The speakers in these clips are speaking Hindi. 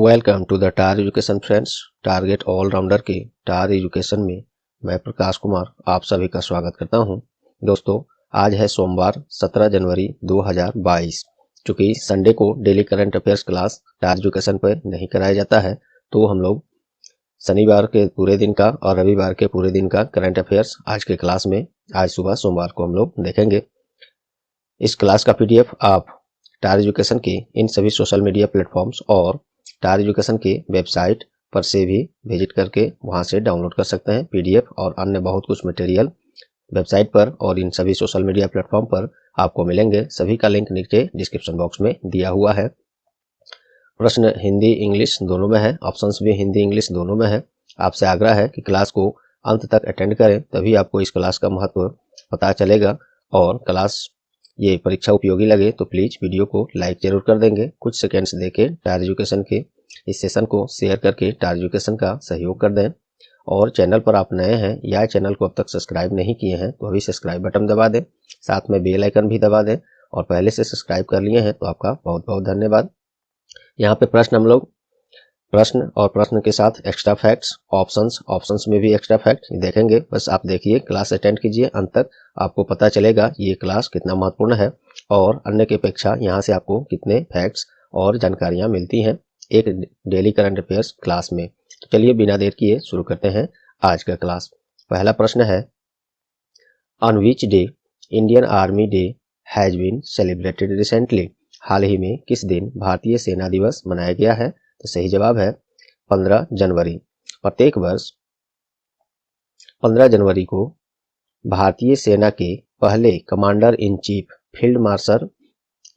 Welcome to the tar education friends. Target allrounder के टार एजुकेशन में मैं प्रकाश कुमार आप सभी का स्वागत करता हूं। दोस्तों, आज है सोमवार 17 जनवरी 2022। चूँकि संडे को डेली करंट अफेयर्स क्लास टार एजुकेशन पर नहीं कराया जाता है, तो हम लोग शनिवार के पूरे दिन का और रविवार के पूरे दिन का करंट अफेयर्स आज के क्लास में आज सुबह सोमवार को हम लोग देखेंगे। इस क्लास का पीडीएफ आप टार एजुकेशन के इन सभी सोशल मीडिया प्लेटफॉर्म्स और टार एजुकेशन के वेबसाइट पर से भी विजिट करके वहां से डाउनलोड कर सकते हैं। पीडीएफ और अन्य बहुत कुछ मटेरियल वेबसाइट पर और इन सभी सोशल मीडिया प्लेटफॉर्म पर आपको मिलेंगे। सभी का लिंक नीचे डिस्क्रिप्शन बॉक्स में दिया हुआ है। प्रश्न हिंदी इंग्लिश दोनों में है, ऑप्शंस भी हिंदी इंग्लिश दोनों में है। आपसे आग्रह है कि क्लास को अंत तक अटेंड करें, तभी आपको इस क्लास का महत्व पता चलेगा और क्लास ये परीक्षा उपयोगी लगे तो प्लीज वीडियो को लाइक जरूर कर देंगे। कुछ सेकंड्स देके टार एजुकेशन के इस सेशन को शेयर करके टार एजुकेशन का सहयोग कर दें। और चैनल पर आप नए हैं या चैनल को अब तक सब्सक्राइब नहीं किए हैं तो अभी सब्सक्राइब बटन दबा दें, साथ में बेल आइकन भी दबा दें। और पहले से सब्सक्राइब कर लिए हैं तो आपका बहुत बहुत धन्यवाद। यहाँ पे प्रश्न और प्रश्न के साथ एक्स्ट्रा फैक्ट्स, ऑप्शंस में भी एक्स्ट्रा फैक्ट देखेंगे। बस आप देखिए, क्लास अटेंड कीजिए, अंत तक आपको पता चलेगा ये क्लास कितना महत्वपूर्ण है और अन्य की अपेक्षा यहाँ से आपको कितने फैक्ट्स और जानकारियाँ मिलती हैं एक डेली करंट अफेयर्स क्लास में। तो चलिए बिना देर किए शुरू करते हैं आज का क्लास। पहला प्रश्न है, on which day Indian army day has been celebrated recently. हाल ही में किस दिन भारतीय सेना दिवस मनाया गया है? तो सही जवाब है 15 जनवरी। प्रत्येक वर्ष 15 जनवरी को भारतीय सेना के पहले commander in chief field marshal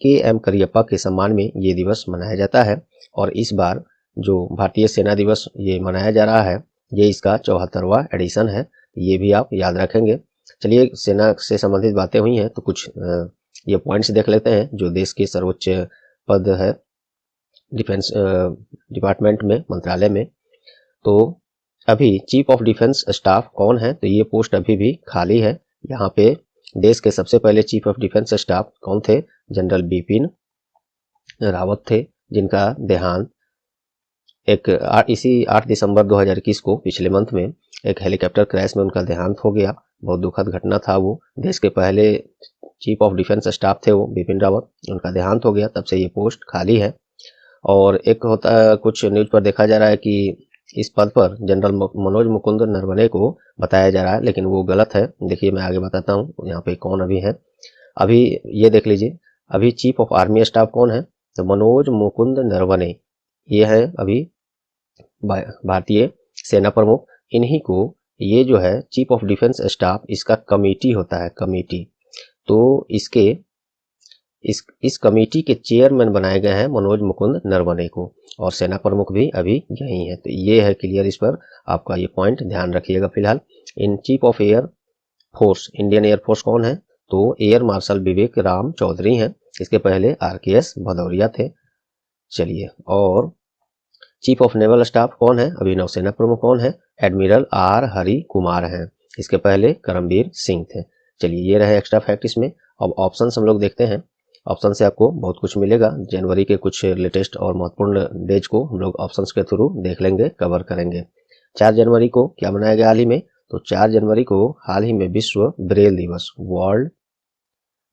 KM Cariappa के सम्मान में ये दिवस मनाया जाता है। और इस बार जो भारतीय सेना दिवस ये मनाया जा रहा है, ये इसका 74वां एडिशन है। ये भी आप याद रखेंगे। चलिए, सेना से संबंधित बातें हुई हैं तो कुछ ये पॉइंट्स देख लेते हैं। जो देश के सर्वोच्च पद है डिफेंस डिपार्टमेंट में, मंत्रालय में, तो अभी चीफ ऑफ डिफेंस स्टाफ कौन है? तो ये पोस्ट अभी भी खाली है। यहाँ पे देश के सबसे पहले चीफ ऑफ डिफेंस स्टाफ कौन थे? जनरल बिपिन रावत थे, जिनका देहांत इसी 8 दिसंबर 2021 को पिछले मंथ में एक हेलीकॉप्टर क्रैश में उनका देहांत हो गया। बहुत दुखद घटना था वो। देश के पहले चीफ ऑफ डिफेंस स्टाफ थे वो बिपिन रावत, उनका देहांत हो गया, तब से ये पोस्ट खाली है। और एक होता, कुछ न्यूज पर देखा जा रहा है कि इस पद पर जनरल मनोज मुकुंद नरवणे को बताया जा रहा है, लेकिन वो गलत है। देखिए, मैं आगे बताता हूँ यहाँ पे कौन अभी है। अभी ये देख लीजिए, अभी चीफ ऑफ आर्मी स्टाफ कौन है? तो मनोज मुकुंद नरवणे, ये है अभी भारतीय सेना प्रमुख। इन्हीं को ये जो है चीफ ऑफ डिफेंस स्टाफ, इसका कमेटी होता है, कमेटी। तो इस कमेटी के चेयरमैन बनाए गए हैं मनोज मुकुंद नरवणे को, और सेना प्रमुख भी अभी यही है। तो ये है क्लियर, इस पर आपका ये पॉइंट ध्यान रखिएगा। फिलहाल in chief of air force, Indian air force कौन है? तो एयर मार्शल विवेक राम चौधरी हैं। इसके पहले RKS भदौरिया थे। चलिए, और चीफ ऑफ नेवल स्टाफ कौन है? अभी नौसेना प्रमुख कौन है? एडमिरल R हरि कुमार हैं। इसके पहले करमबीर सिंह थे। चलिए, ये रहे एक्स्ट्रा फैक्ट इसमें। अब ऑप्शन हम लोग देखते हैं। ऑप्शन से आपको बहुत कुछ मिलेगा। जनवरी के कुछ लेटेस्ट और महत्वपूर्ण डेज को हम लोग ऑप्शंस के थ्रू देख लेंगे, कवर करेंगे। 4 जनवरी को क्या मनाया गया हाल ही में? तो 4 जनवरी को हाल ही में विश्व ब्रेल दिवस, वर्ल्ड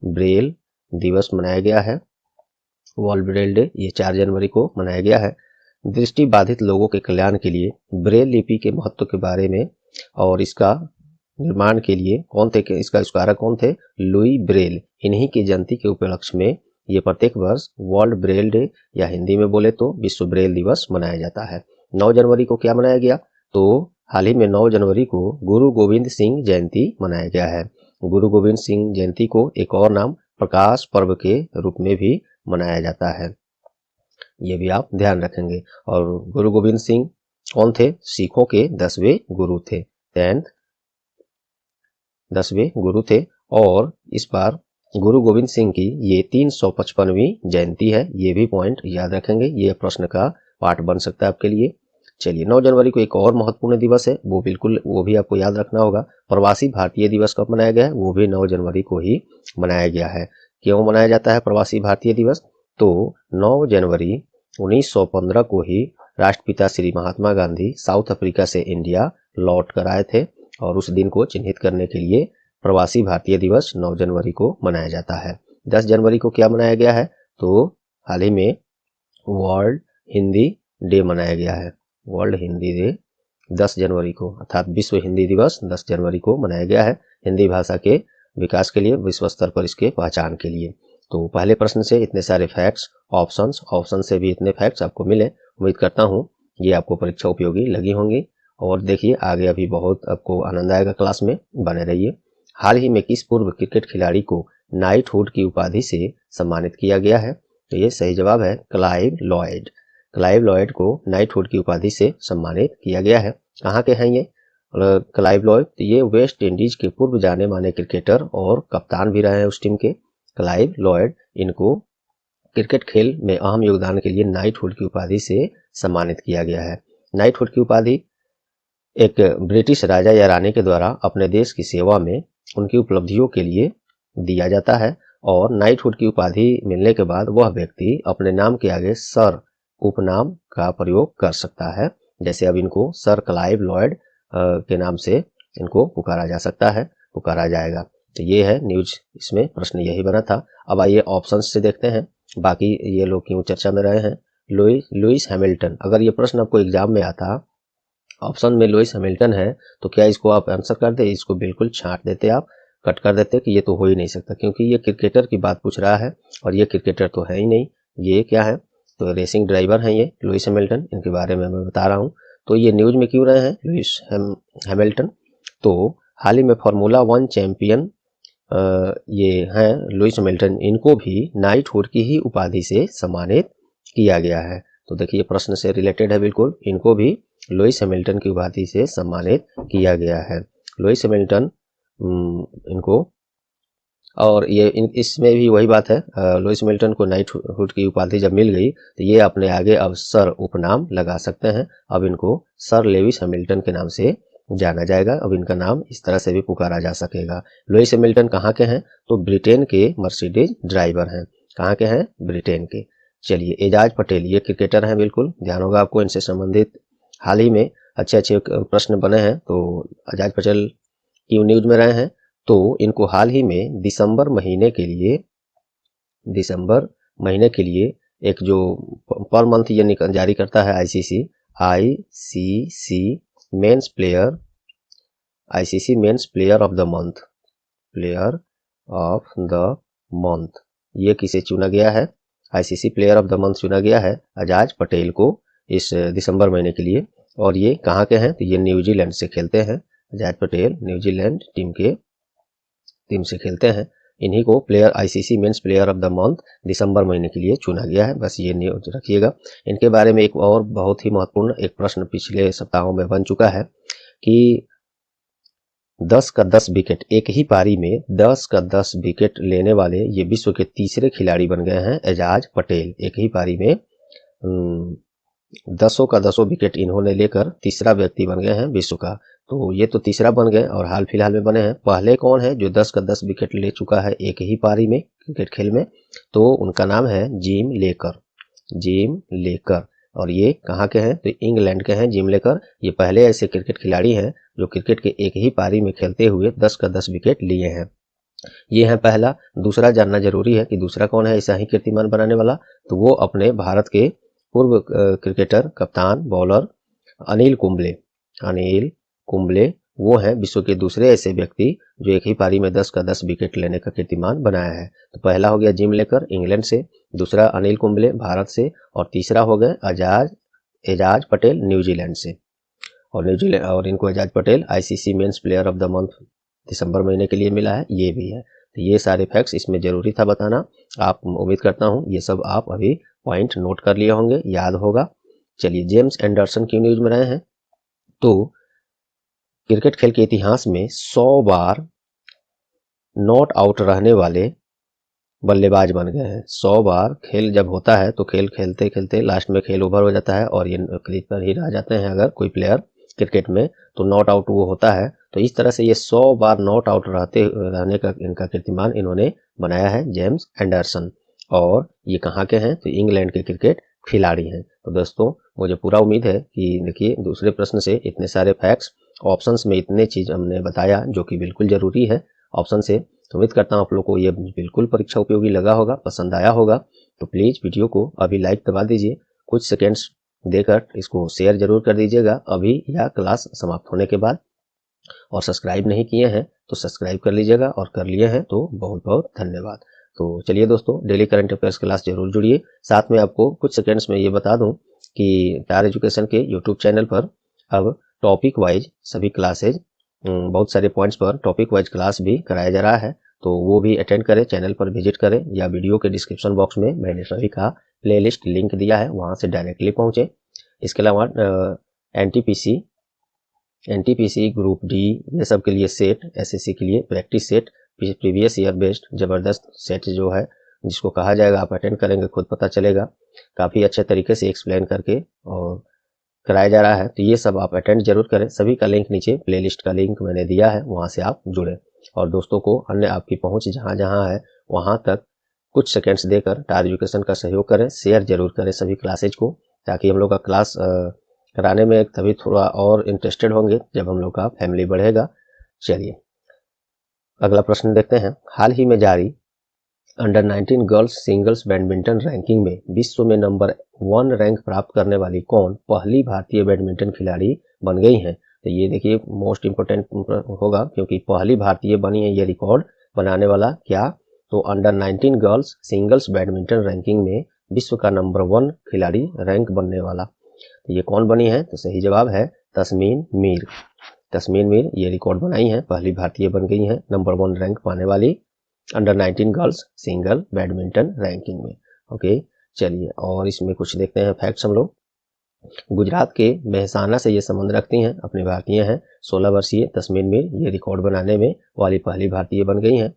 ब्रेल दिवस मनाया गया है। वर्ल्ड ब्रेल डे ये 4 जनवरी को मनाया गया है। दृष्टि बाधित लोगों के कल्याण के लिए ब्रेल लिपि के महत्व के बारे में और इसका निर्माण के लिए कौन थे, इसका आविष्कारक कौन थे? Louis Braille. इन्हीं की जयंती के उपलक्ष्य में ये प्रत्येक वर्ष वर्ल्ड ब्रेल डे, या हिंदी में बोले तो विश्व ब्रेल दिवस मनाया जाता है। 9 जनवरी को क्या मनाया गया? तो हाल ही में 9 जनवरी को गुरु गोविंद सिंह जयंती मनाया गया है। गुरु गोविंद सिंह जयंती को एक और नाम प्रकाश पर्व के रूप में भी मनाया जाता है। ये भी आप ध्यान रखेंगे। और गुरु गोविंद सिंह कौन थे? सिखों के 10वें गुरु थे, 10वें गुरु थे। और इस बार गुरु गोविंद सिंह की ये 355वीं जयंती है। ये भी पॉइंट याद रखेंगे, ये प्रश्न का पार्ट बन सकता है आपके लिए। चलिए, 9 जनवरी को एक और महत्वपूर्ण दिवस है, वो भी आपको याद रखना होगा। प्रवासी भारतीय दिवस कब मनाया गया है? वो भी 9 जनवरी को ही मनाया गया है। क्यों मनाया जाता है प्रवासी भारतीय दिवस? तो 9 जनवरी 1915 को ही राष्ट्रपिता श्री महात्मा गांधी साउथ अफ्रीका से इंडिया लौट कर आए थे और उस दिन को चिन्हित करने के लिए प्रवासी भारतीय दिवस 9 जनवरी को मनाया जाता है। 10 जनवरी को क्या मनाया गया है, तो हाल ही में वर्ल्ड हिंदी डे मनाया गया है। वर्ल्ड हिंदी डे 10 जनवरी को, अर्थात विश्व हिंदी दिवस 10 जनवरी को मनाया गया है हिंदी भाषा के विकास के लिए, विश्व स्तर पर इसके पहचान के लिए। तो पहले प्रश्न से इतने सारे फैक्ट्स, ऑप्शन से भी इतने फैक्ट्स आपको मिले। उम्मीद करता हूँ ये आपको परीक्षा उपयोगी लगी होंगी। और देखिए आगे अभी बहुत आपको आनंद आएगा, क्लास में बने रहिए। हाल ही में किस पूर्व क्रिकेट खिलाड़ी को नाइटहुड की उपाधि से सम्मानित किया गया है, तो ये सही जवाब है क्लाइव लॉयड। क्लाइव लॉयड को नाइटहुड की उपाधि से सम्मानित किया गया है। कहाँ के हैं ये क्लाइव लॉयड? तो ये वेस्ट इंडीज के पूर्व जाने माने क्रिकेटर और कप्तान भी रहे हैं उस टीम के, क्लाइव लॉयड। इनको क्रिकेट खेल में अहम योगदान के लिए नाइटहुड की उपाधि से सम्मानित किया गया है। नाइटहुड की उपाधि एक ब्रिटिश राजा या रानी के द्वारा अपने देश की सेवा में उनकी उपलब्धियों के लिए दिया जाता है और नाइटहुड की उपाधि मिलने के बाद वह व्यक्ति अपने नाम के आगे सर उपनाम का प्रयोग कर सकता है। जैसे अब इनको सर क्लाइव लॉयड के नाम से इनको पुकारा जा सकता है, पुकारा जाएगा। तो ये है न्यूज, इसमें प्रश्न यही बना था। अब आइए ऑप्शंस से देखते हैं बाकी ये लोग क्यों चर्चा में रहे हैं। लुइस हैमिल्टन, अगर ये प्रश्न आपको एग्जाम में आता, ऑप्शन में लुइस हैमिल्टन है, तो क्या इसको आप आंसर कर दे? इसको बिल्कुल छांट देते, आप कट कर देते कि ये तो हो ही नहीं सकता, क्योंकि ये क्रिकेटर की बात पूछ रहा है और ये क्रिकेटर तो है ही नहीं। ये क्या है, तो रेसिंग ड्राइवर हैं ये लुइस हैमिल्टन, इनके बारे में मैं बता रहा हूँ। तो ये न्यूज में क्यों रहे हैं लुइस हैमिल्टन? तो हाल ही में फार्मूला 1 चैंपियन ये हैं लुइस हैमिल्टन, इनको भी नाइटहुड की ही उपाधि से सम्मानित किया गया है। तो देखिए प्रश्न से रिलेटेड है बिल्कुल, इनको भी लुइस हैमिल्टन की उपाधि से सम्मानित किया गया है। लुइस हैमिल्टन इनको, और ये इसमें भी वही बात है, लुइस हैमिल्टन को नाइटहुड की उपाधि जब मिल गई तो ये अपने आगे अब सर उपनाम लगा सकते हैं। अब इनको सर लेविस हैमिल्टन के नाम से जाना जाएगा। अब इनका नाम इस तरह से भी पुकारा जा सकेगा। लुइस हैमिल्टन कहाँ के हैं? तो ब्रिटेन के मर्सिडीज ड्राइवर हैं। कहाँ के हैं? ब्रिटेन के। चलिए एजाज पटेल, ये क्रिकेटर हैं, बिल्कुल ध्यान होगा आपको, इनसे संबंधित हाल ही में अच्छे प्रश्न बने हैं। तो एजाज पटेल क्यों न्यूज में रहे हैं? तो इनको हाल ही में दिसंबर महीने के लिए एक जो पर मंथ ये जारी करता है ICC men's player of the month, ये किसे चुना गया है? ICC player of the month चुना गया है एजाज पटेल को इस दिसंबर महीने के लिए। और ये कहाँ के हैं? तो ये न्यूजीलैंड से खेलते हैं। एजाज पटेल न्यूजीलैंड टीम से खेलते हैं। इन्हीं को ICC men's player of the month दिसंबर महीने के लिए चुना गया है। बस ये न्यूज रखिएगा। इनके बारे में एक और बहुत ही महत्वपूर्ण एक प्रश्न पिछले सप्ताहों में बन चुका है कि 10 का 10 विकेट, एक ही पारी में 10 का 10 विकेट लेने वाले ये विश्व के तीसरे खिलाड़ी बन गए हैं एजाज पटेल। एक ही पारी में 10 का 10 विकेट इन्होंने लेकर तीसरा व्यक्ति बन गए हैं विश्व का। तो ये तो तीसरा बन गए और हाल फिलहाल में बने हैं। पहले कौन है जो 10 का 10 विकेट ले चुका है एक ही पारी में क्रिकेट खेल में? तो उनका नाम है जिम लेकर। और ये कहाँ के हैं? तो इंग्लैंड के हैं जिम लेकर। ये पहले ऐसे क्रिकेट खिलाड़ी हैं जो क्रिकेट के एक ही पारी में खेलते हुए 10 का 10 विकेट लिए हैं। ये है पहला। दूसरा जानना जरूरी है कि दूसरा कौन है ऐसा ही कीर्तिमान बनाने वाला? तो वो अपने भारत के पूर्व क्रिकेटर, कप्तान, बॉलर अनिल कुंबले वो हैं विश्व के दूसरे ऐसे व्यक्ति जो एक ही पारी में 10 का 10 विकेट लेने का कीर्तिमान बनाया है। तो पहला हो गया जिम लेकर इंग्लैंड से, दूसरा अनिल कुंबले भारत से, और तीसरा हो गए एजाज पटेल न्यूजीलैंड से। और इनको Ajaz Patel ICC men's player of the month दिसंबर महीने के लिए मिला है, ये भी है। तो ये सारे फैक्ट्स इसमें जरूरी था बताना। आप उम्मीद करता हूँ ये सब आप अभी पॉइंट नोट कर लिए होंगे, याद होगा। चलिए जेम्स एंडरसन क्यों न्यूज में रहे हैं? तो क्रिकेट खेल के इतिहास में 100 बार नॉट आउट रहने वाले बल्लेबाज बन गए हैं। 100 बार खेल जब होता है तो खेल खेलते खेलते लास्ट में खेल ओवर हो जाता है और ये क्रीज पर ही रह जाते हैं अगर कोई प्लेयर क्रिकेट में, तो नॉट आउट वो होता है। तो इस तरह से ये 100 बार नॉट आउट रहने का इनका कीर्तिमान इन्होंने बनाया है जेम्स एंडरसन। और ये कहाँ के हैं? तो इंग्लैंड के क्रिकेट खिलाड़ी हैं। तो दोस्तों मुझे पूरा उम्मीद है कि देखिए दूसरे प्रश्न से इतने सारे फैक्ट्स, ऑप्शंस में इतने चीज हमने बताया जो कि बिल्कुल जरूरी है ऑप्शन से। तो उम्मीद करता हूँ आप लोग को ये बिल्कुल परीक्षा उपयोगी लगा होगा, पसंद आया होगा। तो प्लीज वीडियो को अभी लाइक दबा दीजिए, कुछ सेकेंड्स देकर इसको शेयर जरूर कर दीजिएगा अभी या क्लास समाप्त होने के बाद। और सब्सक्राइब नहीं किए हैं तो सब्सक्राइब कर लीजिएगा, और कर लिए हैं तो बहुत बहुत धन्यवाद। तो चलिए दोस्तों, डेली करंट अफेयर्स क्लास जरूर जुड़िए। साथ में आपको कुछ सेकंड्स में ये बता दूं कि टार एजुकेशन के यूट्यूब चैनल पर अब टॉपिक वाइज सभी क्लासेज, बहुत सारे पॉइंट्स पर टॉपिक वाइज क्लास भी कराया जा रहा है। तो वो भी अटेंड करें, चैनल पर विजिट करें, या वीडियो के डिस्क्रिप्शन बॉक्स में मैंने सभी का प्लेलिस्ट लिंक दिया है, वहां से डायरेक्टली पहुंचे। इसके अलावा एनटीपीसी ग्रुप डी ये सब के लिए सेट, एसएससी के लिए practice set, previous year based जबरदस्त सेट जो है जिसको कहा जाएगा, आप अटेंड करेंगे खुद पता चलेगा, काफ़ी अच्छे तरीके से एक्सप्लेन करके और कराया जा रहा है। तो ये सब आप अटेंड जरूर करें। सभी का लिंक नीचे प्लेलिस्ट का लिंक मैंने दिया है, वहां से आप जुड़े। और दोस्तों को अन्य आपकी पहुंच जहां जहां है वहां तक कुछ सेकेंड्स देकर टार एजुकेशन का सहयोग करें, शेयर जरूर करें सभी क्लासेज को, ताकि हम लोग का क्लास कराने में तभी थोड़ा और इंटरेस्टेड होंगे जब हम लोग का फैमिली बढ़ेगा। चलिए अगला प्रश्न देखते हैं। हाल ही में जारी under 19 girls singles badminton ranking में विश्व में नंबर 1 रैंक प्राप्त करने वाली कौन पहली भारतीय बैडमिंटन खिलाड़ी बन गई हैं? तो ये देखिए मोस्ट इंपोर्टेंट होगा, क्योंकि पहली भारतीय बनी है, ये रिकॉर्ड बनाने वाला क्या? तो under 19 girls singles badminton ranking में विश्व का नंबर 1 खिलाड़ी रैंक बनने वाला, तो ये कौन बनी है? तो सही जवाब है तस्मीन मीर। तस्मीन मीर ये रिकॉर्ड बनाई है, पहली भारतीय बन गई है नंबर 1 रैंक पाने वाली under 19 girls single badminton ranking में। ओके चलिए, और इसमें कुछ देखते हैं फैक्ट्स हम लोग। गुजरात के मेहसाना से ये संबंध रखती हैं, अपनी भारतीय हैं। 16 वर्षीय तस्मीन मीर ये रिकॉर्ड बनाने में वाली पहली भारतीय बन गई हैं।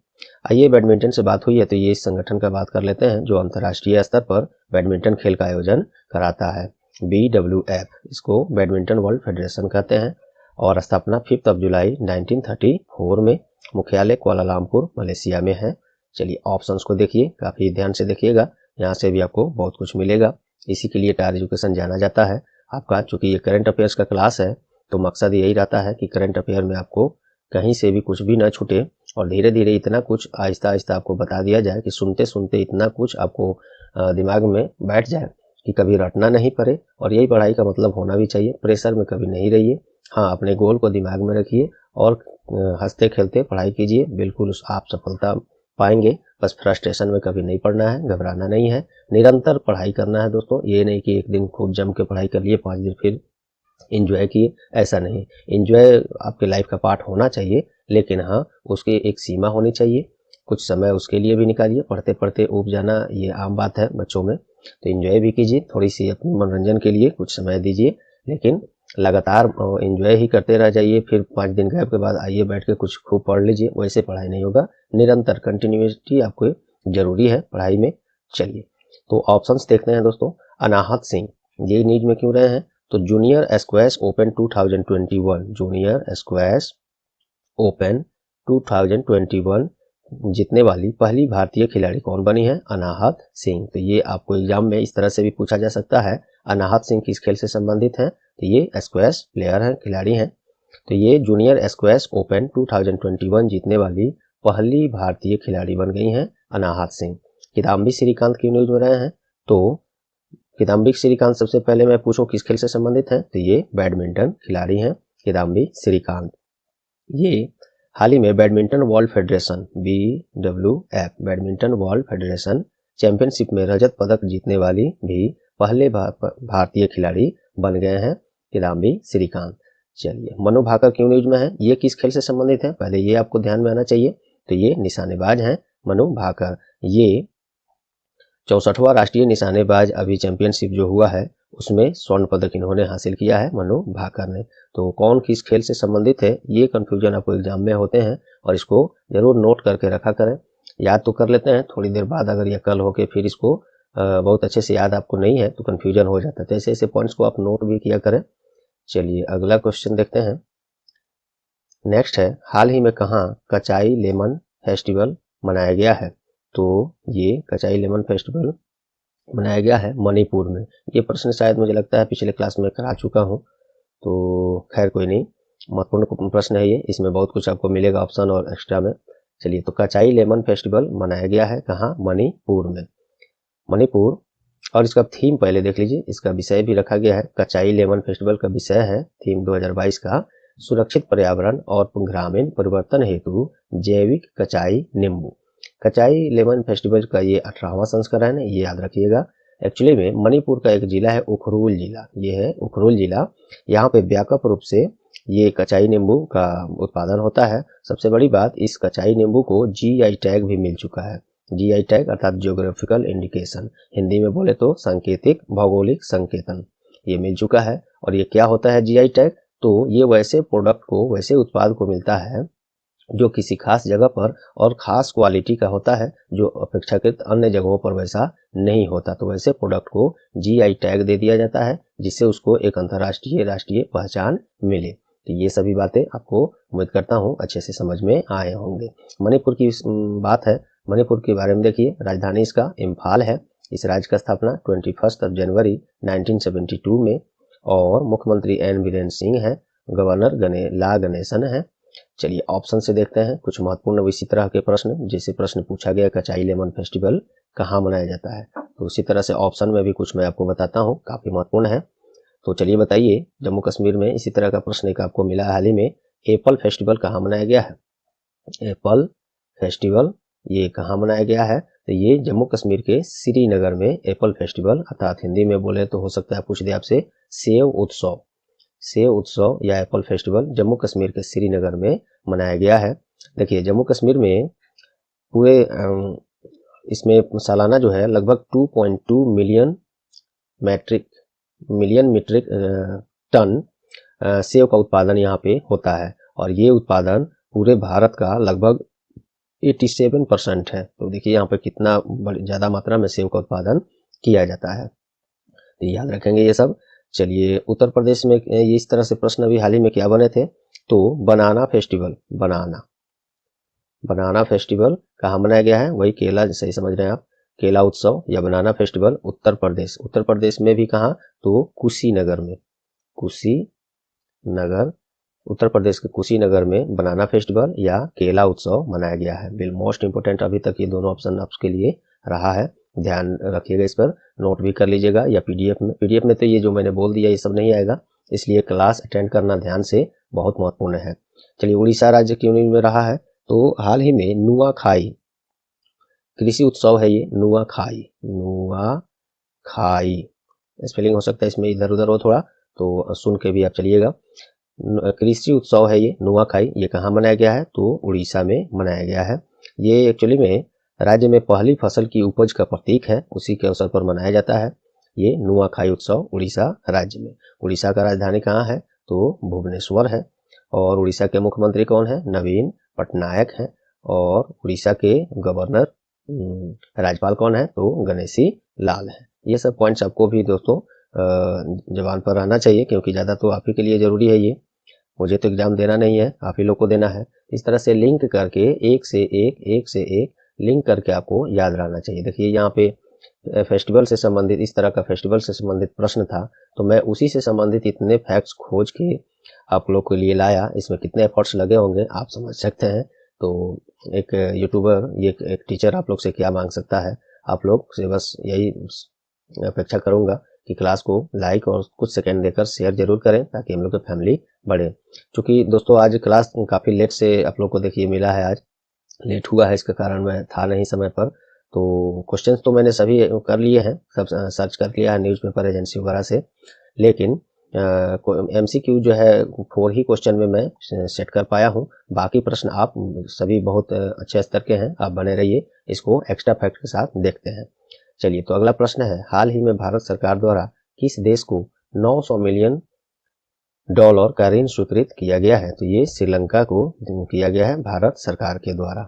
आइए बैडमिंटन से बात हुई है तो ये इस संगठन का बात कर लेते हैं जो अंतर्राष्ट्रीय स्तर पर बैडमिंटन खेल का आयोजन कराता है। BWF, इसको बैडमिंटन वर्ल्ड फेडरेशन कहते हैं, और स्थापना 5 जुलाई 1934 में, मुख्यालय कुआलालंपुर मलेशिया में है। चलिए ऑप्शंस को देखिए, काफी ध्यान से देखिएगा, यहाँ से भी आपको बहुत कुछ मिलेगा। इसी के लिए टार एजुकेशन जाना जाता है आपका। चूंकि ये करंट अफेयर्स का क्लास है तो मकसद यही रहता है कि करंट अफेयर में आपको कहीं से भी कुछ भी ना छूटे, और धीरे धीरे इतना कुछ आहिस्ता आहिस्ता आपको बता दिया जाए कि सुनते सुनते इतना कुछ आपको दिमाग में बैठ जाए कि कभी रटना नहीं पड़े। और यही पढ़ाई का मतलब होना भी चाहिए, प्रेशर में कभी नहीं रहिए। हाँ, अपने गोल को दिमाग में रखिए और हंसते खेलते पढ़ाई कीजिए, बिल्कुल आप सफलता पाएंगे। बस फ्रस्ट्रेशन में कभी नहीं पढ़ना है, घबराना नहीं है, निरंतर पढ़ाई करना है दोस्तों। ये नहीं कि एक दिन खूब जम के पढ़ाई कर लिए, 5 दिन फिर एंजॉय किए, ऐसा नहीं। एंजॉय आपके लाइफ का पार्ट होना चाहिए, लेकिन हाँ उसकी एक सीमा होनी चाहिए। कुछ समय उसके लिए भी निकालिए, पढ़ते पढ़ते ऊब जाना ये आम बात है बच्चों में, तो एंजॉय भी कीजिए, थोड़ी सी अपनी मनोरंजन के लिए कुछ समय दीजिए, लेकिन लगातार एंजॉय ही करते रह जाइए, फिर 5 दिन गैप के बाद आइए बैठ के कुछ खूब पढ़ लीजिए, वैसे पढ़ाई नहीं होगा। निरंतर कंटिन्यूटी आपको जरूरी है पढ़ाई में। चलिए तो ऑप्शंस देखते हैं दोस्तों। अनाहत सिंह ये नीड में क्यों रहे हैं? तो junior squash open 2021, junior squash open 2021 जीतने वाली पहली भारतीय खिलाड़ी कौन बनी है? अनाहत सिंह। तो ये आपको एग्जाम में इस तरह से भी पूछा जा सकता है, अनाहत सिंह किस खेल से संबंधित हैं? तो ये स्क्वैश प्लेयर हैं, खिलाड़ी हैं। तो ये जूनियर स्क्वैश ओपन 2021 जीतने वाली पहली भारतीय खिलाड़ी बन गई हैं अनाहत सिंह। किदाम्बी श्रीकांत की न्यूज में रहे हैं, तो किदाम्बी श्रीकांत सबसे पहले मैं पूछूं किस खेल से संबंधित है? तो ये बैडमिंटन खिलाड़ी हैं किदाम्बी श्रीकांत। ये हाल ही में badminton world federation BWF badminton world federation championship में रजत पदक जीतने वाली भी पहले भारतीय खिलाड़ी बन गए हैं किदाम्बी श्रीकांत। चलिए मनु भाकर क्यों न्यूज में है? ये किस खेल से संबंधित है? पहले ये आपको ध्यान में आना चाहिए। तो ये निशानेबाज हैं मनु भाकर। ये 64वां राष्ट्रीय निशानेबाज अभी चैंपियनशिप जो हुआ है उसमें स्वर्ण पदक इन्होंने हासिल किया है, मनु भाकर ने। तो कौन किस खेल से संबंधित है, ये कंफ्यूजन आपको एग्जाम में होते हैं, और इसको जरूर नोट करके रखा करें। याद तो कर लेते हैं, थोड़ी देर बाद अगर ये कल होके फिर इसको बहुत अच्छे से याद आपको नहीं है तो कंफ्यूजन हो जाता है। तो ऐसे ऐसे पॉइंट्स को आप नोट भी किया करें। चलिए अगला क्वेश्चन देखते हैं। नेक्स्ट है, हाल ही में कहाँ कचाई लेमन फेस्टिवल मनाया गया है? तो ये कचाई लेमन फेस्टिवल मनाया गया है मणिपुर में। ये प्रश्न शायद मुझे लगता है पिछले क्लास में करा चुका हूँ, तो खैर कोई नहीं, महत्वपूर्ण प्रश्न है ये, इसमें बहुत कुछ आपको मिलेगा ऑप्शन और एक्स्ट्रा में। चलिए, तो कचाई लेमन फेस्टिवल मनाया गया है कहाँ? मणिपुर में। मणिपुर। और इसका थीम पहले देख लीजिए, इसका विषय भी रखा गया है। कचाई लेमन फेस्टिवल का विषय है थीम 2022 का सुरक्षित पर्यावरण और ग्रामीण परिवर्तन हेतु जैविक कचाई नींबू। कचाई लेमन फेस्टिवल का ये 18वां संस्करण है, ये याद रखिएगा। एक्चुअली में मणिपुर का एक जिला है उखरुल जिला, ये है उखरुल जिला। यहाँ पे व्यापक रूप से ये कचाई नींबू का उत्पादन होता है। सबसे बड़ी बात, इस कचाई नींबू को जीआई टैग भी मिल चुका है। जीआई टैग अर्थात जियोग्राफिकल इंडिकेशन, हिंदी में बोले तो सांकेतिक भौगोलिक संकेतन, ये मिल चुका है। और ये क्या होता है जीआई टैग? तो ये वैसे प्रोडक्ट को, वैसे उत्पाद को मिलता है जो किसी खास जगह पर और खास क्वालिटी का होता है, जो अपेक्षाकृत अन्य जगहों पर वैसा नहीं होता। तो वैसे प्रोडक्ट को जीआई टैग दे दिया जाता है, जिससे उसको एक अंतर्राष्ट्रीय राष्ट्रीय पहचान मिले। तो ये सभी बातें आपको उम्मीद करता हूँ अच्छे से समझ में आए होंगे। मणिपुर की बात है, मणिपुर के बारे में देखिए, राजधानी इसका इम्फाल है। इस राज्य का स्थापना 21 जनवरी 1972 में, और मुख्यमंत्री एन बीरेन सिंह है, गवर्नर ला गणेशन है। चलिए ऑप्शन से देखते हैं कुछ महत्वपूर्ण इसी तरह के प्रश्न, जैसे प्रश्न पूछा गया कचाई लेमन फेस्टिवल कहाँ मनाया जाता है, तो उसी तरह से ऑप्शन में भी कुछ मैं आपको बताता हूँ, काफी महत्वपूर्ण है। तो चलिए बताइए, जम्मू कश्मीर में इसी तरह का प्रश्न एक आपको मिला हाल ही में, एप्पल फेस्टिवल कहाँ मनाया गया है? एप्पल फेस्टिवल ये कहाँ मनाया गया है? तो ये जम्मू कश्मीर के श्रीनगर में एप्पल फेस्टिवल, अर्थात हिंदी में बोले तो हो सकता है पूछ दे आपसे सेव उत्सव, सेव उत्सव या एप्पल फेस्टिवल जम्मू कश्मीर के श्रीनगर में मनाया गया है। देखिए जम्मू कश्मीर में पूरे इसमें सालाना जो है लगभग 2.2 मिलियन मीट्रिक टन सेव का उत्पादन यहाँ पे होता है, और ये उत्पादन पूरे भारत का लगभग 87% है। तो देखिए यहाँ पे कितना ज़्यादा मात्रा में सेव का उत्पादन किया जाता है, तो याद रखेंगे ये सब। चलिए, उत्तर प्रदेश में ये इस तरह से प्रश्न अभी हाल ही में क्या बने थे, तो बनाना फेस्टिवल, बनाना फेस्टिवल कहाँ मनाया गया है? वही केला, सही समझ रहे हैं आप, केला उत्सव या बनाना फेस्टिवल उत्तर प्रदेश में भी कहाँ? तो कुशीनगर में, कुशीनगर, उत्तर प्रदेश के कुशीनगर में बनाना फेस्टिवल या केला उत्सव मनाया गया है। बिल मोस्ट इंपोर्टेंट अभी तक ये दोनों ऑप्शन आपके लिए रहा है, ध्यान रखिएगा, इस पर नोट भी कर लीजिएगा, या पीडीएफ में तो ये जो मैंने बोल दिया ये सब नहीं आएगा, इसलिए क्लास अटेंड करना ध्यान से बहुत महत्वपूर्ण है। चलिए, उड़ीसा राज्य की यूनियन में रहा है, तो हाल ही में नुआखाई कृषि उत्सव है, ये नुआखाई, स्पेलिंग हो सकता है इसमें इधर उधर हो थोड़ा, तो सुन के भी आप चलिएगा। कृषि उत्सव है ये नुआखाई, ये कहाँ मनाया गया है? तो उड़ीसा में मनाया गया है। ये एक्चुअली में राज्य में पहली फसल की उपज का प्रतीक है, उसी के अवसर पर मनाया जाता है ये नुआखाई उत्सव उड़ीसा राज्य में। उड़ीसा का राजधानी कहाँ है? तो भुवनेश्वर है। और उड़ीसा के मुख्यमंत्री कौन है? नवीन पटनायक है। और उड़ीसा के गवर्नर राज्यपाल कौन है? तो गणेशी लाल है। ये सब पॉइंट्स आपको भी दोस्तों जबान पर रहना चाहिए, क्योंकि ज़्यादा तो आप ही के लिए ज़रूरी है ये, मुझे तो एग्जाम देना नहीं है, आप ही लोग को देना है। इस तरह से लिंक करके एक से एक लिंक करके आपको याद रहना चाहिए। देखिए यहाँ पे फेस्टिवल से संबंधित, इस तरह का फेस्टिवल से संबंधित प्रश्न था, तो मैं उसी से संबंधित इतने फैक्ट्स खोज के आप लोग के लिए लाया। इसमें कितने एफर्ट्स लगे होंगे आप समझ सकते हैं। तो एक यूट्यूबर, ये एक टीचर आप लोग से क्या मांग सकता है? आप लोग से बस यही अपेक्षा करूंगा कि क्लास को लाइक और कुछ सेकंड देकर शेयर जरूर करें, ताकि हम लोग की फैमिली बढ़े। क्योंकि दोस्तों आज क्लास काफ़ी लेट से आप लोग को देखिए मिला है, आज लेट हुआ है, इसका कारण मैं था नहीं समय पर। तो क्वेश्चंस तो मैंने सभी कर लिए हैं, सब सर्च कर लिया है न्यूज़पेपर एजेंसी वगैरह से, लेकिन MCQ जो है 4 ही क्वेश्चन में मैं सेट कर पाया हूँ। बाकी प्रश्न आप सभी बहुत अच्छे स्तर के हैं, आप बने रहिए, इसको एक्स्ट्रा फैक्ट के साथ देखते हैं। चलिए, तो अगला प्रश्न है, हाल ही में भारत सरकार द्वारा किस देश को $900 मिलियन का ऋण स्वीकृत किया गया है? तो ये श्रीलंका को किया गया है भारत सरकार के द्वारा।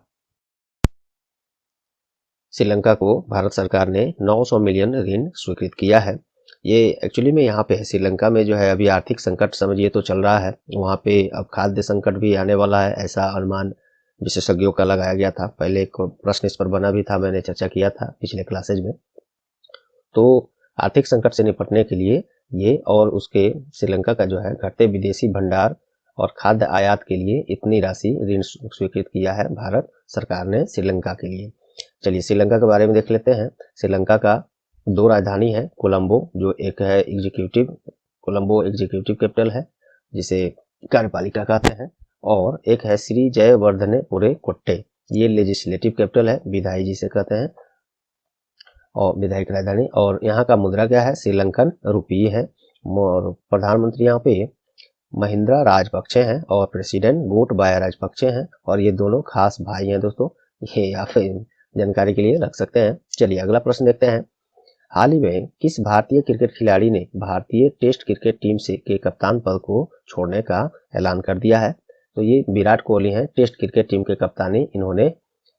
श्रीलंका को भारत सरकार ने 900 मिलियन ऋण स्वीकृत किया है। ये एक्चुअली में यहाँ पे श्रीलंका में जो है अभी आर्थिक संकट समझिए तो चल रहा है, वहाँ पे अब खाद्य संकट भी आने वाला है, ऐसा अनुमान विशेषज्ञों का लगाया गया था। पहले एक प्रश्न इस पर बना भी था, मैंने चर्चा किया था पिछले क्लासेज में। तो आर्थिक संकट से निपटने के लिए ये और उसके श्रीलंका का जो है घटते विदेशी भंडार और खाद्य आयात के लिए इतनी राशि ऋण स्वीकृत किया है भारत सरकार ने श्रीलंका के लिए। चलिए श्रीलंका के बारे में देख लेते हैं। श्रीलंका का 2 राजधानी है, कोलंबो जो एक है कोलंबो एग्जीक्यूटिव कैपिटल है जिसे कार्यपालिका कहते हैं, और एक है श्री जयवर्धनेपुरे कोट्टे, ये लेजिस्लेटिव कैपिटल है, विधायी जिसे कहते हैं और विधायक राजधानी। और यहाँ का मुद्रा क्या है, श्रीलंकन रुपी है। और प्रधानमंत्री यहाँ पे महिंद्रा राजपक्षे हैं और प्रेसिडेंट गोटबाया राजपक्षे हैं, और ये दोनों खास भाई हैं दोस्तों, ये आप जानकारी के लिए रख सकते हैं। चलिए अगला प्रश्न देखते हैं। हाल ही में किस भारतीय क्रिकेट खिलाड़ी ने भारतीय टेस्ट क्रिकेट टीम से के कप्तान पद को छोड़ने का ऐलान कर दिया है? तो ये विराट कोहली हैं, टेस्ट क्रिकेट टीम के कप्तानी इन्होंने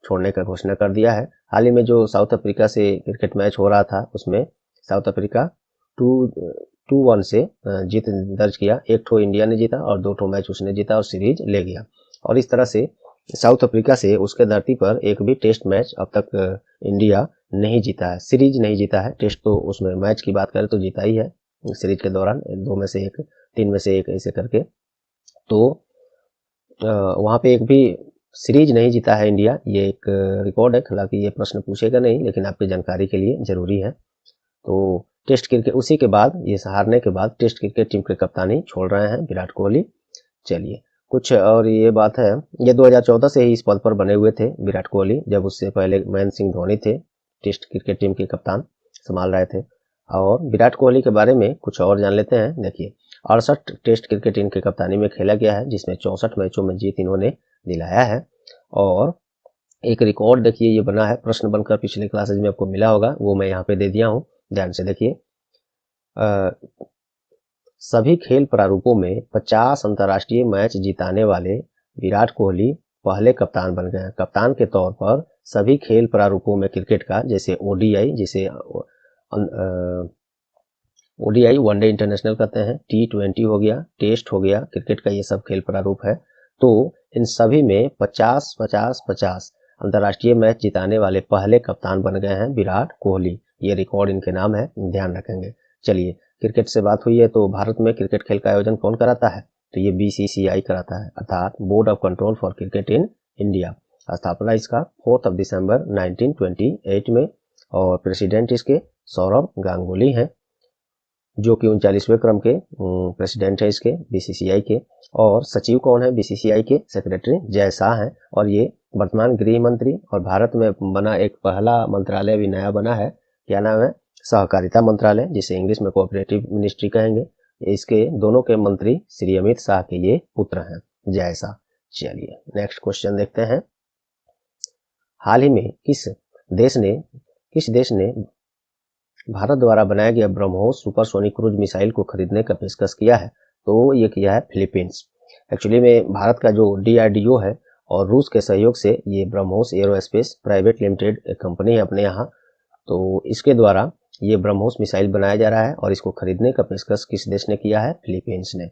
छोड़ने का घोषणा कर दिया है। हाल ही में जो साउथ अफ्रीका से क्रिकेट मैच हो रहा था उसमें साउथ अफ्रीका 2-1 से जीत दर्ज किया। एक ठो इंडिया ने जीता और 2 ठो मैच उसने जीता और सीरीज ले गया। और इस तरह से साउथ अफ्रीका से उसके धरती पर एक भी टेस्ट मैच अब तक इंडिया नहीं जीता है, सीरीज नहीं जीता है। टेस्ट तो उसमें मैच की बात करें तो जीता ही है सीरीज के दौरान, 2 में से 1, 3 में से 1 ऐसे करके। तो वहाँ पे एक भी सीरीज नहीं जीता है इंडिया, ये एक रिकॉर्ड है। हालांकि ये प्रश्न पूछेगा नहीं लेकिन आपकी जानकारी के लिए जरूरी है। तो टेस्ट क्रिकेट उसी के बाद, ये हारने के बाद टेस्ट क्रिकेट टीम के कप्तानी छोड़ रहे हैं विराट कोहली। चलिए कुछ और ये बात है, ये 2014 से ही इस पद पर बने हुए थे विराट कोहली, जब उससे पहले महेंद्र सिंह धोनी थे टेस्ट क्रिकेट टीम के कप्तान संभाल रहे थे। और विराट कोहली के बारे में कुछ और जान लेते हैं। देखिए 68 टेस्ट क्रिकेट टीम के कप्तानी में खेला गया है, जिसमें 64 मैचों में जीत इन्होंने दिलाया है। और एक रिकॉर्ड देखिए ये बना है, प्रश्न बनकर पिछले क्लासेज में आपको मिला होगा, वो मैं यहाँ पे दे दिया हूँ, ध्यान से देखिए। सभी खेल प्रारूपों में 50 अंतर्राष्ट्रीय मैच जिताने वाले विराट कोहली पहले कप्तान बन गए हैं। कप्तान के तौर पर सभी खेल प्रारूपों में क्रिकेट का, जैसे ओडीआई, जिसे ओडीआई वनडे इंटरनेशनल कहते हैं, T20 हो गया, टेस्ट हो गया, क्रिकेट का ये सब खेल प्रारूप है। तो इन सभी में 50-50-50 अंतर्राष्ट्रीय मैच जिताने वाले पहले कप्तान बन गए हैं विराट कोहली। ये रिकॉर्ड इनके नाम है, ध्यान रखेंगे। चलिए क्रिकेट से बात हुई है, तो भारत में क्रिकेट खेल का आयोजन कौन कराता है? तो ये BCCI कराता है, अर्थात board of control for cricket in India. स्थापना इसका 4 दिसंबर 1928 में, और प्रेसिडेंट इसके सौरभ गांगुली हैं, जो कि 39वें क्रम के प्रेसिडेंट है इसके BCCI के। और सचिव कौन है BCCI के? सेक्रेटरी जय शाह हैं। और ये वर्तमान गृह मंत्री, और भारत में बना एक पहला मंत्रालय भी नया बना है, क्या नाम है? सहकारिता मंत्रालय, जिसे इंग्लिश में कोऑपरेटिव मिनिस्ट्री कहेंगे। इसके दोनों के मंत्री श्री अमित शाह के ये पुत्र हैं, जय शाह। चलिए नेक्स्ट क्वेश्चन देखते हैं। हाल ही में किस देश ने भारत द्वारा बनाया गया ब्रह्मोस सुपरसोनिक क्रूज मिसाइल को खरीदने का पेशकश किया है? तो ये किया है फिलीपींस। एक्चुअली में भारत का जो DRDO है और रूस के सहयोग से ये ब्रह्मोस एरोस्पेस प्राइवेट लिमिटेड एक कंपनी है अपने यहाँ, तो इसके द्वारा ये ब्रह्मोस मिसाइल बनाया जा रहा है, और इसको खरीदने का पेशकश किस देश ने किया है? फिलीपींस ने।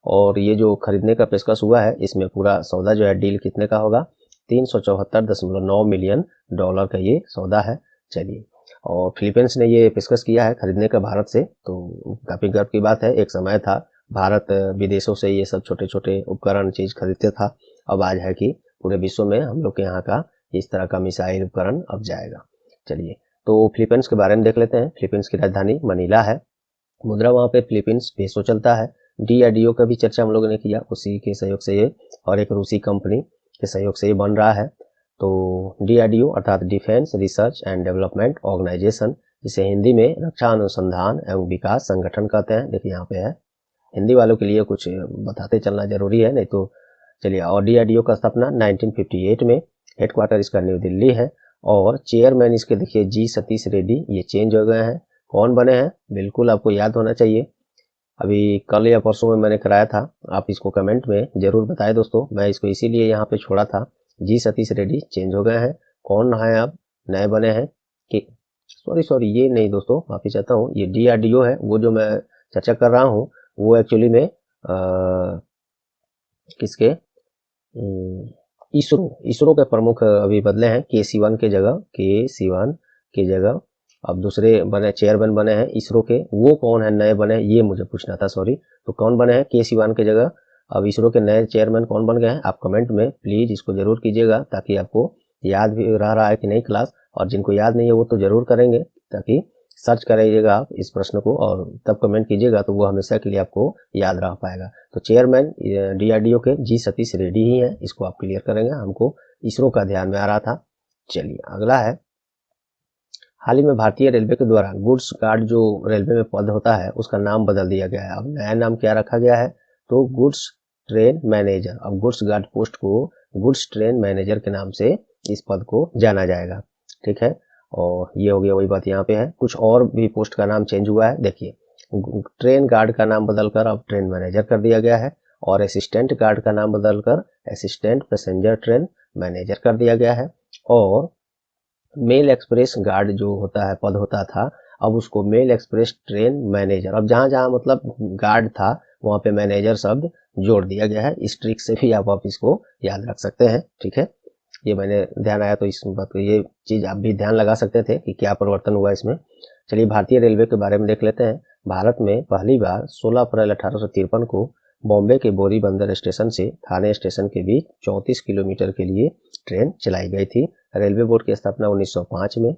और ये जो खरीदने का पेशकश हुआ है, इसमें पूरा सौदा जो है डील कितने का होगा? 374.9 मिलियन डॉलर का ये सौदा है। चलिए, और फिलीपींस ने ये पेशकश किया है खरीदने का भारत से, तो काफी गर्व की बात है। एक समय था भारत विदेशों से ये सब छोटे छोटे उपकरण चीज खरीदते था, अब आज है कि पूरे विश्व में हम लोग के यहाँ का इस तरह का मिसाइल उपकरण अब जाएगा। चलिए तो फिलीपींस के बारे में देख लेते हैं। फिलीपींस की राजधानी मनीला है, मुद्रा वहाँ पे फिलीपींस पेसो चलता है। DRDO का भी चर्चा हम लोगों ने किया, उसी के सहयोग से ये, और एक रूसी कंपनी के सहयोग से ये बन रहा है। तो DRDO अर्थात defence research and development organisation, जिसे हिंदी में रक्षा अनुसंधान एवं विकास संगठन कहते हैं। देखिए यहाँ पे है, हिंदी वालों के लिए कुछ बताते चलना जरूरी है, नहीं तो चलिए। और DRDO का स्थापना 1958 में, हेडक्वार्टर इसका न्यू दिल्ली है, और चेयरमैन इसके देखिए G सतीश रेड्डी, ये चेंज हो गए हैं। कौन बने हैं? बिल्कुल आपको याद होना चाहिए, अभी कल या परसों में मैंने कराया था, आप इसको कमेंट में जरूर बताएं दोस्तों। मैं इसको इसीलिए यहाँ पे छोड़ा था, G सतीश रेड्डी चेंज हो गए हैं। कौन है अब नए बने हैं कि सॉरी ये नहीं दोस्तों, माफी चाहता हूँ, ये DRDO है। वो जो मैं चर्चा कर रहा हूँ वो एक्चुअली में किसके, इसरो के प्रमुख अभी बदले हैं। K Sivan की जगह अब दूसरे बने चेयरमैन बने हैं इसरो के, वो कौन है नए बने, ये मुझे पूछना था, सॉरी। तो कौन बने हैं, के सिवान की जगह अब इसरो के नए चेयरमैन कौन बन गए हैं, आप कमेंट में प्लीज इसको जरूर कीजिएगा, ताकि आपको याद भी रह रहा है कि नहीं क्लास, और जिनको याद नहीं है वो तो जरूर करेंगे, ताकि सर्च करिएगा आप इस प्रश्न को और तब कमेंट कीजिएगा, तो वो हमेशा के लिए आपको याद रह पाएगा। तो चेयरमैन DRDO के जी सतीश रेड्डी ही हैं, इसको आप क्लियर करेंगे, हमको इसरो का ध्यान में आ रहा था। चलिए अगला है, हाल ही में भारतीय रेलवे के द्वारा गुड्स गार्ड जो रेलवे में पद होता है उसका नाम बदल दिया गया है। अब नया नाम क्या रखा गया है, तो गुड्स ट्रेन मैनेजर। अब गुड्स गार्ड पोस्ट को गुड्स ट्रेन मैनेजर के नाम से इस पद को जाना जाएगा, ठीक है। और ये हो गया, वही बात यहाँ पे है। कुछ और भी पोस्ट का नाम चेंज हुआ है, देखिए ट्रेन गार्ड का नाम बदलकर अब ट्रेन मैनेजर कर दिया गया है, और असिस्टेंट गार्ड का नाम बदलकर असिस्टेंट पैसेंजर ट्रेन मैनेजर कर दिया गया है। और मेल एक्सप्रेस गार्ड जो होता है पद होता था, अब उसको मेल एक्सप्रेस ट्रेन मैनेजर, अब जहां जहां मतलब गार्ड था वहां पे मैनेजर शब्द जोड़ दिया गया है। इस ट्रिक से भी आप इसको याद रख सकते हैं, ठीक है। ये मैंने ध्यान आया तो इस बात को, ये चीज आप भी ध्यान लगा सकते थे कि क्या परिवर्तन हुआ इसमें। चलिए भारतीय रेलवे के बारे में देख लेते हैं। भारत में पहली बार 16 अप्रैल 1853 को बॉम्बे के बोरी बंदर स्टेशन से थाने स्टेशन के बीच 34 किलोमीटर के लिए ट्रेन चलाई गई थी। रेलवे बोर्ड की स्थापना 1905 में,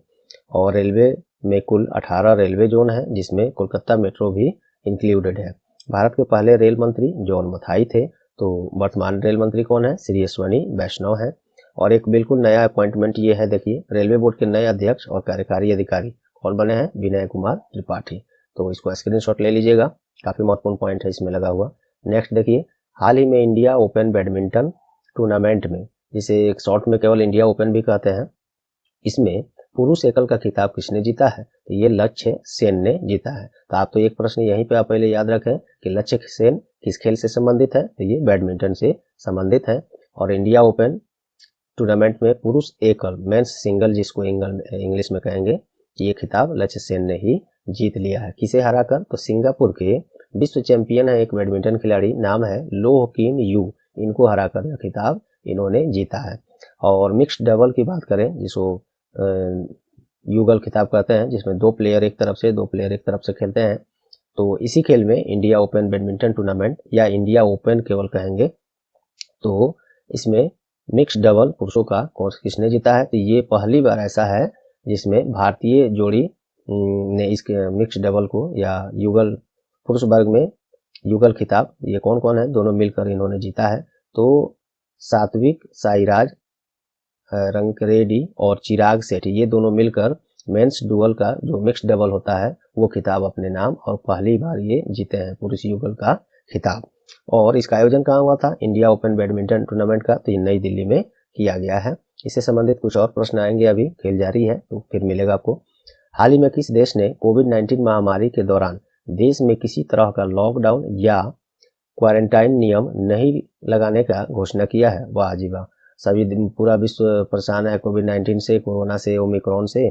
और रेलवे में कुल 18 रेलवे जोन है, जिसमें कोलकाता मेट्रो भी इंक्लूडेड है। भारत के पहले रेल मंत्री जॉन मथाई थे। तो वर्तमान रेल मंत्री कौन है, श्री अश्वनी वैष्णव है। और एक बिल्कुल नया अपॉइंटमेंट ये है, देखिए रेलवे बोर्ड के नए अध्यक्ष और कार्यकारी अधिकारी कौन बने हैं, विनय कुमार त्रिपाठी। तो इसको स्क्रीनशॉट ले लीजिएगा, काफी महत्वपूर्ण पॉइंट है इसमें लगा हुआ। नेक्स्ट देखिए, हाल ही में इंडिया ओपन बैडमिंटन टूर्नामेंट में, जिसे एक शॉर्ट में केवल इंडिया ओपन भी कहते हैं, इसमें पुरुष एकल का खिताब किसने जीता है, तो ये लक्ष्य सेन ने जीता है। तो आप तो एक प्रश्न यहीं पे आप पहले याद रखें कि लक्ष्य सेन किस खेल से संबंधित है, तो ये बैडमिंटन से संबंधित है। और इंडिया ओपन टूर्नामेंट में पुरुष एकल मेंस सिंगल, जिसको इंग्लिश में कहेंगे, ये खिताब लक्ष्य सेन ने ही जीत लिया है। किसे हराकर, तो सिंगापुर के विश्व चैंपियन है एक बैडमिंटन खिलाड़ी, नाम है लोह किन यू, इनको हराकर यह खिताब इन्होंने जीता है। और मिक्स्ड डबल की बात करें, जिसको युगल खिताब कहते हैं, जिसमें 2 प्लेयर एक तरफ से 2 प्लेयर एक तरफ से खेलते हैं, तो इसी खेल में इंडिया ओपन बैडमिंटन टूर्नामेंट या इंडिया ओपन केवल कहेंगे, तो इसमें मिक्स्ड डबल पुरुषों का किसने जीता है, तो ये पहली बार ऐसा है जिसमें भारतीय जोड़ी ने इस मिक्स्ड डबल को या युगल पुरुष वर्ग में युगल खिताब, ये कौन कौन है, दोनों मिलकर इन्होंने जीता है। तो सात्विक साईराज रंकरेड्डी और चिराग सेठी, ये दोनों मिलकर मेंस डुअल का जो मिक्स्ड डबल होता है वो खिताब अपने नाम, और पहली बार ये जीते हैं पुरुष युगल का खिताब। और इसका आयोजन कहाँ हुआ था, इंडिया ओपन बैडमिंटन टूर्नामेंट का, तो ये नई दिल्ली में किया गया है। इससे संबंधित कुछ और प्रश्न आएंगे, अभी खेल जारी है तो फिर मिलेगा आपको। हाल ही में किस देश ने कोविड-19 महामारी के दौरान देश में किसी तरह का लॉकडाउन या क्वारंटाइन नियम नहीं लगाने का घोषणा किया है, वाह जी वाह। सभी पूरा विश्व परेशान है कोविड-19 से, कोरोना से, ओमिक्रॉन से,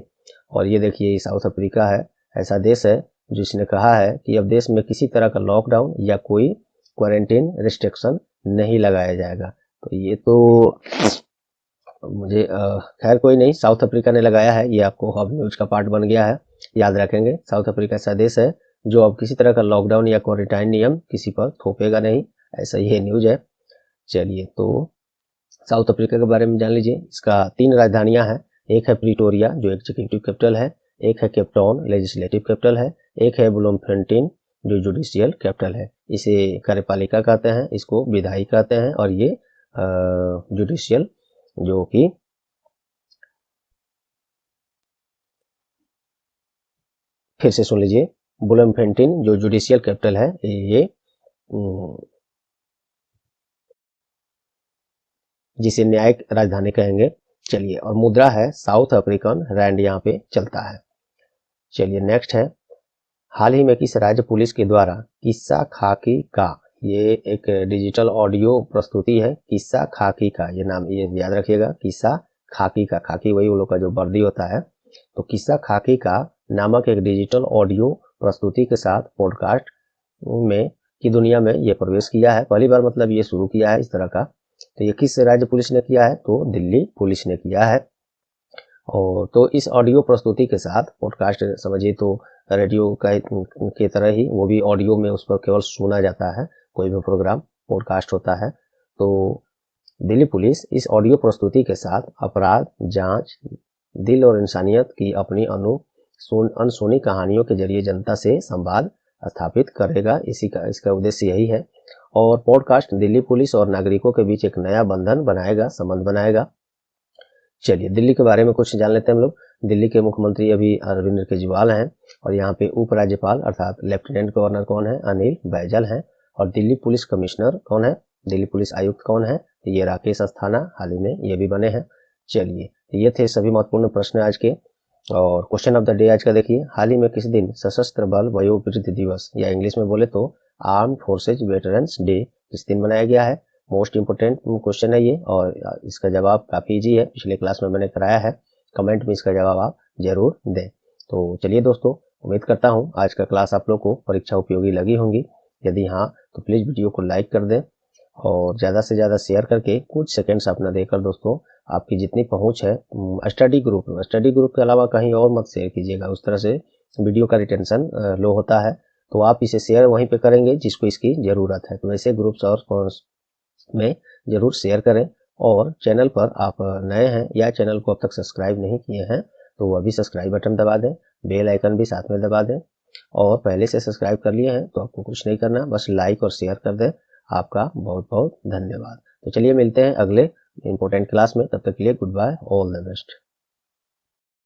और ये देखिए साउथ अफ्रीका है, ऐसा देश है जिसने कहा है कि अब देश में किसी तरह का लॉकडाउन या कोई क्वारंटाइन रिस्ट्रिक्शन नहीं लगाया जाएगा। तो ये तो मुझे खैर कोई नहीं, साउथ अफ्रीका ने लगाया है, ये आपको अब न्यूज का पार्ट बन गया है, याद रखेंगे। साउथ अफ्रीका ऐसा देश है जो अब किसी तरह का लॉकडाउन या क्वारंटाइन नियम किसी पर थोपेगा नहीं, ऐसा ये न्यूज है। चलिए, तो साउथ अफ्रीका के बारे में जान लीजिए। इसका 3 राजधानियां हैं, एक है प्रिटोरिया जो एग्जीक्यूटिव कैपिटल है, एक है केप टाउन लेजिस्लेटिव कैपिटल है, एक है ब्लूमफोंटेन जो जुडिशियल कैपिटल है। इसे कार्यपालिका कहते हैं, इसको विधायी कहते हैं, और ये जुडिशियल जो कि फिर से सुन लीजिए, ब्लूमफोंटेन जो जुडिशियल कैपिटल है, ये जिसे न्यायिक राजधानी कहेंगे। चलिए, और मुद्रा है साउथ अफ्रीकन रैंड, यहाँ पे चलता है। चलिए नेक्स्ट है, हाल ही में किस राज्य पुलिस के द्वारा किस्सा खाकी का, ये एक डिजिटल ऑडियो प्रस्तुति है, किस्सा खाकी का, ये नाम ये याद रखिएगा, किस्सा खाकी का, खाकी वही उन लोग का जो वर्दी होता है, तो किस्सा खाकी का नामक एक डिजिटल ऑडियो प्रस्तुति के साथ पॉडकास्ट में की दुनिया में ये प्रवेश किया है, पहली बार मतलब ये शुरू किया है इस तरह का। तो ये किस राज्य पुलिस ने किया है, तो दिल्ली पुलिस ने किया है। और तो इस ऑडियो प्रस्तुति के साथ पॉडकास्ट समझिए तो रेडियो का के तरह ही वो भी ऑडियो में उस पर केवल सुना जाता है, कोई भी प्रोग्राम पॉडकास्ट होता है। तो दिल्ली पुलिस इस ऑडियो प्रस्तुति के साथ अपराध, जांच, दिल और इंसानियत की अपनी अनसुनी कहानियों के जरिए जनता से संवाद स्थापित करेगा। इसका उद्देश्य यही है। और पॉडकास्ट दिल्ली पुलिस और नागरिकों के बीच एक नया बंधन बनाएगा, संबंध बनाएगा। चलिए दिल्ली के बारे में कुछ जान लेते हैं हम लोग। दिल्ली के मुख्यमंत्री अभी अरविंद केजरीवाल हैं और यहाँ पे उपराज्यपाल अर्थात लेफ्टिनेंट गवर्नर कौन है? अनिल बैजल हैं। और दिल्ली पुलिस कमिश्नर कौन है? दिल्ली पुलिस आयुक्त कौन है? ये राकेश अस्थाना, हाल ही में ये भी बने हैं। चलिए ये थे सभी महत्वपूर्ण प्रश्न आज के। और क्वेश्चन ऑफ द डे आज का देखिए, हाल ही में किस दिन सशस्त्र बल वयोवृद्ध दिवस या इंग्लिश में बोले तो आर्म्ड फोर्सेज वेटरन्स डे किस दिन मनाया गया है? मोस्ट इंपोर्टेंट क्वेश्चन है ये और इसका जवाब काफी इजी है, पिछले क्लास में मैंने कराया है। कमेंट में इसका जवाब आप जरूर दें। तो चलिए दोस्तों, उम्मीद करता हूँ आज का क्लास आप लोग को परीक्षा उपयोगी लगी होंगी। यदि हाँ तो प्लीज वीडियो को लाइक कर दें और ज़्यादा से ज़्यादा शेयर करके कुछ सेकंड्स अपना देकर दोस्तों आपकी जितनी पहुंच है स्टडी ग्रुप के अलावा कहीं और मत शेयर कीजिएगा, उस तरह से वीडियो का रिटेंशन लो होता है। तो आप इसे शेयर वहीं पे करेंगे जिसको इसकी ज़रूरत है। तो वैसे ग्रुप्स और में ज़रूर शेयर करें। और चैनल पर आप नए हैं या चैनल को अब तक सब्सक्राइब नहीं किए हैं तो अभी सब्सक्राइब बटन दबा दें, बेल आइकन भी साथ में दबा दें। और पहले से सब्सक्राइब कर लिए हैं तो आपको कुछ नहीं करना, बस लाइक और शेयर कर दें। आपका बहुत बहुत धन्यवाद। तो चलिए मिलते हैं अगले इंपॉर्टेंट क्लास में, तब तक के लिए goodbye, all the best.